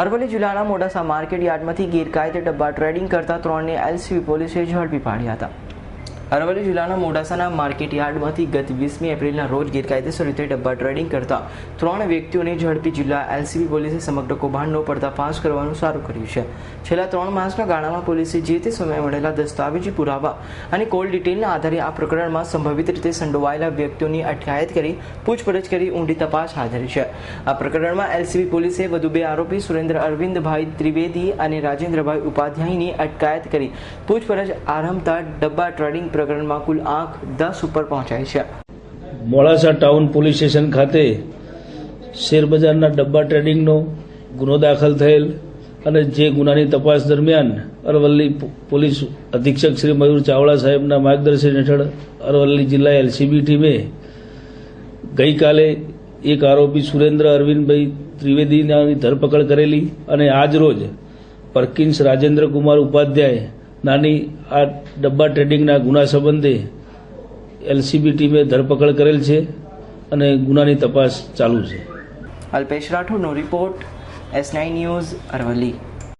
અરવલ્લી જિલ્લાના મોડાસા માર્કેટ યાર્ડમાંથી ગેરકાયદે ડબ્બા ટ્રેડિંગ કરતા 3ને એલસીબી પોલીસે ઝડપી પાડ્યા હતા। અરવલ્લી જિલ્લાના મોડાસાના માર્કેટ યાર્ડમાંથી ગત 20મી એપ્રિલના રોજ ગેરકાયદેસર રીતે ડબ્બા ટ્રેડિંગ કરતા 3 વ્યક્તિઓને ઝડપી જિલ્લા એલસીબી પોલીસે સમગ્ર કૌભાંડનો પર્દાફાશ કરવાનું શરૂ કર્યું છે। છેલ્લા 3 માસના ગાળામાં પોલીસે જે તે સમયે મળેલા દસ્તાવેજી પુરાવા અને કોલ ડિટેલના આધારે આ પ્રકરણમાં સંભવિત રીતે સંડોવાયેલા વ્યક્તિઓની અટકાયત કરી પૂછપરછ કરી ઊંડી તપાસ હાથ ધરી છે। આ પ્રકરણમાં એલસીબી પોલીસે વધુ 2 આરોપી સુરેન્દ્ર અરવિંદભાઈ ત્રિવેદી અને રાજેન્દ્રભાઈ ઉપાધ્યાયની અટકાયત કરી પૂછપરછ આરંભતા ડબ્બા ટ્રેડિંગ પ્રકરણમાં કુલ આંક 10 ઉપર પહોંચાઈ છે। મોડાસા ટાઉન પોલીસ સ્ટેશન ખાતે શેરબજારના ડબ્બા ટ્રેડિંગનો ગુનો દાખલ થયેલ અને જે ગુનાની તપાસ દરમિયાન અરવલ્લી પોલીસ અધિક્ષક શ્રી મયુર ચાવડા સાહેબના માર્ગદર્શન હેઠળ અરવલ્લી જિલ્લા એલસીબી ટીમે ગઈકાલે એક આરોપી સુરેન્દ્ર અરવિંદભાઈ ત્રિવેદીની ધરપકડ કરેલી અને આજ રોજ પરકિન્સ રાજેન્દ્ર કુમાર ઉપાધ્યાય નાની આ ડબ્બા ટ્રેડિંગના ગુના સંબંધે એલસીબી ટીમે ધરપકડ કરેલ છે અને ગુનાની તપાસ ચાલુ છે। અલ્પેશ રાઠોડનો રિપોર્ટ, S9 ન્યૂઝ, અરવલ્લી।